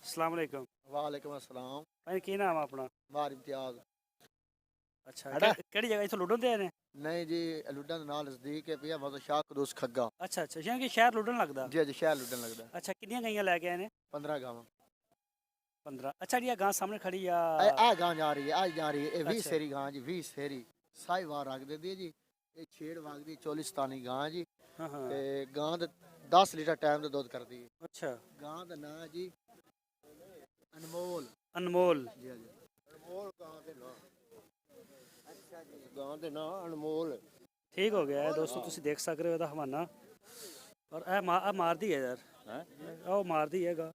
अस्सलाम वालेकुम। वालेकुम अस्सलाम। भाई की नाम है अपना? वार इम्तियाज। अच्छा ਹੈਡਾ? ਕਿਹੜੀ ਜਗ੍ਹਾ ਇਥੋਂ ਲੁੱਡਣ ਤੇ ਆਏ ਨੇ? ਨਹੀਂ ਜੀ, ਲੁੱਡਣ ਦੇ ਨਾਲ ਨਜ਼ਦੀਕ ਹੈ ਪਿਆ ਮਤਲਬ ਸ਼ਾਹ ਕਦੂਸ ਖੱਗਾ। ਅੱਛਾ ਅੱਛਾ ਯਾਨੀ ਕਿ ਸ਼ਹਿਰ ਲੁੱਡਣ ਲੱਗਦਾ। ਜੀ ਜੀ, ਸ਼ਹਿਰ ਲੁੱਡਣ ਲੱਗਦਾ। ਅੱਛਾ ਕਿੰਨੀਆਂ ਗਈਆਂ ਲੈ ਕੇ ਆਏ ਨੇ? 15 ਗਾਵਾਂ। 15। ਅੱਛਾ ਜਿਹੜੀ ਗਾਂ ਸਾਹਮਣੇ ਖੜੀ ਆ ਇਹ ਗਾਂ ਜਾ ਰਹੀ ਹੈ, ਅੱਜ ਜਾ ਰਹੀ ਹੈ। ਇਹ 20 ਅੱਛਾ। ਸੇਰੀ ਗਾਂ ਜੀ, 20 ਸੇਰੀ ਸਾਹੀਵਾਲ ਰੱਖ ਦਿੰਦੀ ਹੈ ਜੀ। ਇਹ ਛੇੜ ਵਗਦੀ ਚੋਲਿਸਤਾਨੀ ਗਾਂ ਜੀ। ਹਾਂ ਹਾਂ। ਤੇ ਗਾਂ ਦੇ 10 ਲੀਟਰ ਟਾਈਮ ਦਾ ਦੁੱਧ ਕਰਦੀ ਹੈ। ਅੱਛਾ ਗਾਂ ਦਾ ਨਾਂ ਜੀ ਅਨਮੋਲ। ਅਨਮੋਲ। ਜੀ ਜੀ, ਅਨਮੋਲ ਗਾਂ ਦੇ ਨਾਂ। ਅੱਛਾ ਜੀ, ਗਾਂ ਦੇ ਨਾਂ ਅਨਮੋਲ। ਠੀਕ ਹੋ ਗਿਆ ਦੋਸਤੋ, ਤੁਸੀਂ ਦੇਖ ਸਕਦੇ ਹੋ ਇਹਦਾ ਹਵਾਨਾ। ਔਰ ਇਹ ਮਾਰਦੀ ਹੈ ਯਾਰ। ਹੈ ਉਹ ਮਾਰਦੀ ਹੈਗਾ।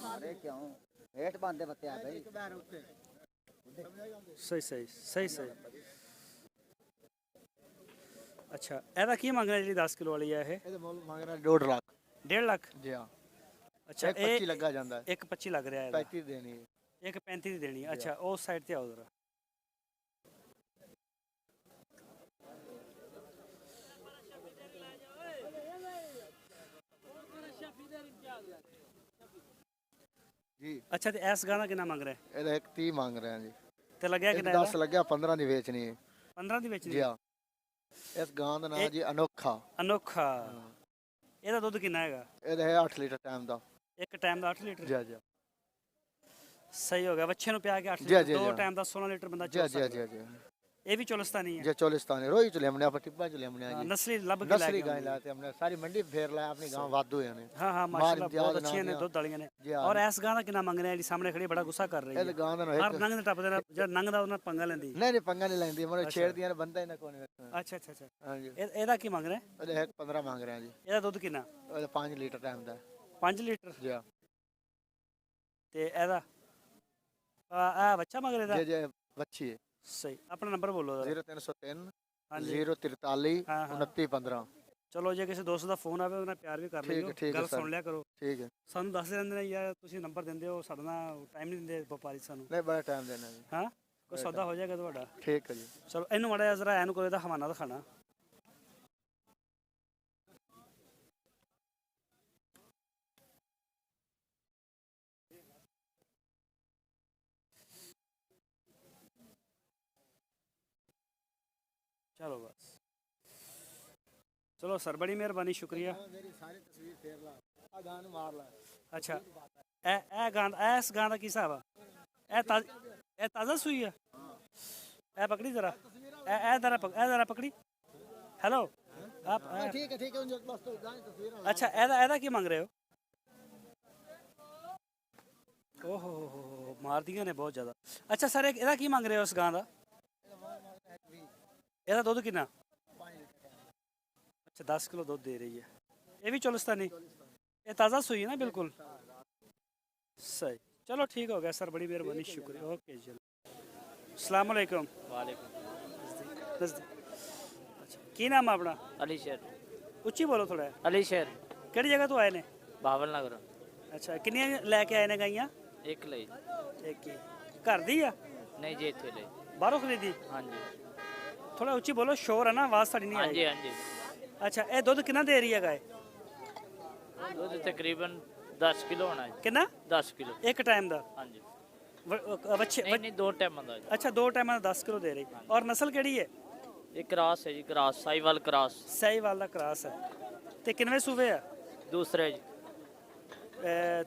ਮਾਰੇ ਕਿਉਂ? ਹੇਠ ਬੰਦੇ ਬੱਤੇ ਆ ਬਈ। ਸਹੀ ਸਹੀ ਸਹੀ ਸਹੀ। ਅੱਛਾ ਇਹਦਾ ਕੀ ਮੰਗਣਾ ਜਿਹੜੀ 10 ਕਿਲੋ ਵਾਲੀ ਹੈ ਇਹ? ਇਹਦੇ ਮੁੱਲ ਮੰਗ ਰਿਹਾ 1.5 ਲੱਖ। 1.5 ਲੱਖ? ਜੀ ਹਾਂ। ਅੱਛਾ ਇੱਕ 25 ਲੱਗਾ ਜਾਂਦਾ ਹੈ। 1.25 ਲੱਗ ਰਿਹਾ ਇਹਦਾ। 35 ਦੇਣੀ ਹੈ। 1.35 ਦੀ ਦੇਣੀ ਹੈ। ਅੱਛਾ ਉਸ ਸਾਈਡ ਤੇ ਆਓ ਜ਼ਰਾ। ਜੀ ਅੱਛਾ ਤੇ ਇਸ ਗਾਂ ਦਾ ਕਿੰਨਾ ਮੰਗ ਰਿਹਾ ਹੈ? ਇਹਦਾ ਇੱਕ 30 ਮੰਗ ਰਿਹਾ ਜੀ। ਤੇ ਲੱਗਿਆ ਇੱਕ ਕਿੰਨਾ 10 ਇਹਦਾ? ਲੱਗਿਆ, 15 ਦੀ ਵੇਚਣੀ ਹੈ। 15 ਦੀ ਵੇਚਣੀ ਜੀ ਹਾਂ। ਇਸ ਗਾਂ ਦਾ ਨਾਮ ਜੀ ਅਨੋਖਾ। ਅਨੋਖਾ। ਇਹਦਾ ਦੁੱਧ ਕਿੰਨਾ ਹੈਗਾ? ਇਹਦਾ ਹੈ 8 ਲੀਟਰ ਟਾਈਮ ਦਾ। ਇੱਕ ਟਾਈਮ ਦਾ 8 ਲੀਟਰ? ਜੀ ਜੀ ਸਹੀ ਹੋ ਗਿਆ। ਵੱਛੇ ਨੂੰ ਪਿਆ ਕੇ 8 ਜੀ, ਲੀਟਰ, ਜੀ, ਦੋ ਜੀ। ਟਾਈਮ ਦਾ 16 ਲੀਟਰ ਬੰਦਾ ਜੀ ਚੋ ਜੀ ਸਕਦਾ। ਜੀ। ਇਹ ਵੀ ਚੋਲਿਸਤਾਨੀ ਹੈ? ਜੇ ਚੋਲਿਸਤਾਨੀ ਰੋਈ ਚ ਲਿਆਮਣੇ ਆਪਾਂ ਟਿੱਬਾ ਚ ਲਿਆਮਣੇ ਹਾਂ, ਜੀ। ਨਸਲੀ ਲੱਭ ਕੇ ਲੈ ਨਸਲੀ ਕੇ ਗਾਂ ਆਉਂਦੇ। ਲਾਤੇ हमने सारी मंडी फेर लाया अपनी गांव वादू है ने। ਹਾਂ ਹਾਂ ਮਾਰ ਮਾਸ਼ਾਅੱਲਾ ਇਮਤਿਆਜ਼ ਬਹੁਤ ਨਾਂ ਅੱਛੀਆਂ ਨੇ, ਦੀਆਂ। ਦੁੱਧ ਵਾਲੀਆਂ ਨੇ। ਜੀ ਹਾਂ। ਔਰ ਇਸ ਗਾਂ ਦਾ ਕਿੰਨਾ ਮੰਗ ਰਿਹਾ ਜਿਹੜੀ ਸਾਹਮਣੇ ਖੜੀ ਬੜਾ ਗੁੱਸਾ ਕਰ ਰਹੀ ਇਹ ਹੈ? ਗਾਂ ਦਾ ਹਰ ਨੰਗ ਦੇ ਟੱਪ ਦੇ ਨਾਲ ਜਿਹੜਾ ਨੰਗਦਾ ਉਹਨਾਂ ਪੰਗਾ ਲੈਂਦੀ। ਨਹੀਂ ਨਹੀਂ ਪੰਗਾ ਨਹੀਂ ਲੈਂਦੀ, ਮਤਲਬ ਅੱਛਾ। ਛੇੜਦੀਆਂ ਨੇ ਬੰਦਾ ਇਹਨਾਂ ਕੋਲ ਨਹੀਂ ਰੱਖਣਾ। ਅੱਛਾ ਅੱਛਾ ਅੱਛਾ। ਹਾਂਜੀ। ਇਹਦਾ ਕੀ ਮੰਗ ਰਿਹਾ? ਇਹਦੇ 15 ਮੰਗ ਰਿਹਾ ਜੀ। ਇਹਦਾ ਦੁੱਧ ਕਿੰਨਾ? ਇਹਦਾ 5 ਲੀਟਰ ਟਾਈਮ ਦਾ। 5 ਲੀਟਰ? ਜੀ ਹਾਂ। ਤੇ ਇਹਦਾ ਆ ਬੱਚਾ ਮੰਗ ਰਿਹਾ ਜੀ ਇਹਦਾ? ਜੀ ਵੱਛੀ ਹੈ। ਸਹੀ। ਆਪਣਾ ਨੰਬਰ ਬੋਲੋ ਜ਼ਰਾ। 0303 ਹਾਂਜੀ 043 ਹਾਂ ਹਾਂ। 2915। ਚਲੋ ਜੇ ਕਿਸੇ ਦੋਸਤ ਦਾ ਫੋਨ ਆਵੇ ਉਹਨਾਂ ਪਿਆਰ ਵੀ ਕਰ ਠੀਕ ਹੈ, ਲਿਓ, ਠੀਕ ਹੈ ਗੱਲ ਸਰ। ਸੁਣ ਲਿਆ ਕਰੋ। ਠੀਕ ਹੈ। ਸਾਨੂੰ ਦੱਸਦੇ ਰਹਿੰਦੇ ਨੇ ਯਾਰ ਤੁਸੀਂ ਨੰਬਰ ਦਿੰਦੇ ਹੋ, ਸਾਡਾ ਨਾਲ ਟਾਈਮ ਨਹੀਂ ਦਿੰਦੇ ਵਪਾਰੀ ਸਾਨੂੰ। ਨਹੀਂ ਬੜਾ ਟਾਈਮ ਦੇਣਾ ਜੀ। ਹਾਂ ਕੋਈ ਸੌਦਾ ਹੋ ਜਾਏਗਾ ਤੁਹਾਡਾ। ਠੀਕ ਹੈ ਜੀ। ਚਲੋ ਇਹਨੂੰ ਮਾੜਾ ਜਿਹਾ ਜ਼ਰਾ ਇਹਨੂੰ ਕੋਲੇ ਦਾ ਹਵਾਨਾ ਦਿਖਾਣਾ। ਚਲੋ ਬਸ। ਚਲੋ ਸਰ ਬੜੀ ਮਿਹਰਬਾਨੀ, ਸ਼ੁਕਰੀਆ। ਮੇਰੀ ਸਾਰੀ ਤਸਵੀਰ ਫੇਰ ਲਾ, ਆ ਗਾਂ ਨੂੰ ਮਾਰ ਲਾ। ਅੱਛਾ ਇਹ ਗਾਂ ਇਸ ਗਾਂ ਦਾ ਕੀ ਹਿਸਾਬ ਆ? ਇਹ ਤਾਜ਼ਾ ਸੂਈ ਆ? ਇਹ ਪਕੜੀ ਜ਼ਰਾ। ਇਹ ਜ਼ਰਾ ਪਕੜੀ। ਹੈਲੋ ਆਪ ਠੀਕ ਹੈ ਬਸ ਤੋਂ ਗਾਂ ਦੀ ਤਸਵੀਰ। ਅੱਛਾ ਇਹਦਾ ਕੀ ਮੰਗ ਰਹੇ ਹੋ? ਓਹੋ ਹੋ ਮਾਰਦੀਆਂ ਨੇ ਬਹੁਤ ਜ਼ਿਆਦਾ। ਅੱਛਾ ਸਰ ਇਹਦਾ ਕੀ ਮੰਗ ਰਹੇ ਹੋ ਉਸ ਗਾਂ ਦਾ? ਇਹਦਾ ਦੁੱਧ ਕਿੰਨਾ? ਅੱਛਾ 10 ਕਿਲੋ ਦੁੱਧ ਦੇ ਰਹੀ ਹੈ। ਇਹ ਵੀ ਚੋਲਿਸਤਾਨੀ? ਇਹ ਤਾਜ਼ਾ ਸੂਈ ਹੈ ਨਾ ਬਿਲकुल? सही। चलो ठीक हो गया सर, बड़ी मेहरबानी, शुक्रिया। ओके जी। अस्सलाम वालेकुम। वालेकुम। अच्छा की नाम है अपना? अली शेर। ਉੱਚੀ ਬੋਲੋ ਥੋੜਾ। अली शेर ਕਿਹੜੀ ਜਗ੍ਹਾ ਤੋਂ ਆਏ ਨੇ? बावल नगर। ਅੱਛਾ ਕਿੰਨੀਆਂ ਲੈ ਕੇ ਆਏ ਨੇ ਗਾਈਆਂ? एक लई। ਇੱਕ ਹੀ। ਘਰ ਦੀ ਆ? नहीं जी इतने लई। ਬਾਹਰੋਂ ਖਰੀਦੀ? हाँ जी ਥੋੜਾ ਉੱਚੀ ਬੋਲੋ, ਸ਼ੋਰ ਹੈ ਨਾ, ਆਵਾਜ਼ ਸਾਡੀ ਨਹੀਂ हाँ जी ਆਈ। हाँ जी। ਅੱਛਾ ਇਹ ਦੁੱਧ ਕਿੰਨਾ ਦੇ ਰਹੀ ਹੈ ਗਾਏ? दूध तकरीबन 10 किलो होना है। ਕਿੰਨਾ? 10 किलो। ਇੱਕ ਟਾਈਮ ਦਾ? हाँ जी। ਬੱਚੇ? नहीं नहीं 2 टाइम बंदा जी। ਅੱਛਾ 2 ਟਾਈਮਾਂ ਦਾ 10 ਕਿਲੋ ਦੇ ਰਹੀ। ਔਰ ਨਸਲ ਕਿਹੜੀ ਹੈ? एक क्रास है जी, क्रास साहिवाल क्रास। ਸਹੀਵਾਲ ਦਾ ਕਰਾਸ ਹੈ। ਤੇ ਕਿੰਨਵੇਂ ਸੂਬੇ ਆ? दूसरे जी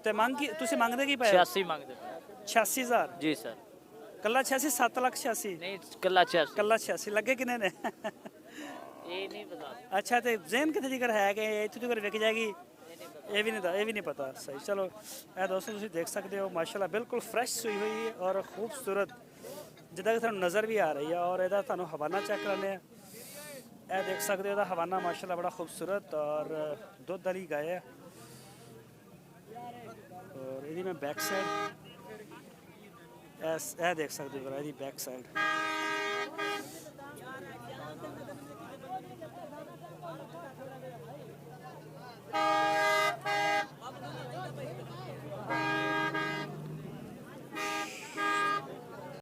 ਤੇ ਮੰਗ ਕੀ ਤੁਸੀਂ ਮੰਗਦੇ ਕੀ ਪਏ? 86 मांगते पे। 86000? जी सर। ਕੱਲਾ 86? 7,86,000? नहीं कल्ला 86। ਕੱਲਾ 86 ਲੱਗੇ ਕਿੰਨੇ ਨੇ? ये नहीं पता। ਅੱਛਾ ਤੇ ਜ਼ੇਨ ਕਿੱਥੇ ਜਿਗਰ ਹੈ ਕਿ ਇੱਥੇ ਤੱਕ ਵਿਕ ਜਾਏਗੀ? ਇਹ ਵੀ ਨਹੀਂ ਪਤਾ। ਸਹੀ। ਚਲੋ ਇਹ ਦੋਸਤੋ ਤੁਸੀਂ ਦੇਖ ਸਕਦੇ ਹੋ ਮਾਸ਼ਾਅੱਲਾ ਬਿਲਕੁਲ ਫਰੈਸ਼ ਸੂਈ ਹੋਈ ਹੈ ਔਰ ਖੂਬਸੂਰਤ ਜਿੱਦਾਂ ਕਿ ਤੁਹਾਨੂੰ ਨਜ਼ਰ ਵੀ ਆ ਰਹੀ ਹੈ। ਔਰ ਇਹਦਾ ਤੁਹਾਨੂੰ ਹਵਾਨਾ ਚੈੱਕ ਕਰਨੇ ਆ। ਇਹ ਦੇਖ ਸਕਦੇ ਹੋ ਇਹਦਾ ਹਵਾਨਾ ਮਾਸ਼ਾਅੱਲਾ ਬੜਾ ਖੂਬਸੂਰਤ ਔਰ ਦੁੱਧ ਵਾਲੀ ਗਾय ਹੈ। ਔਰ ਇਹਦੀ ਮੈਂ ਬੈਕ ਸਾਈਡ ਇਹ ਦੇਖ ਸਕਦੇ ਹੋ ਇਹਦੀ ਬੈਕ ਸਾਈਡ।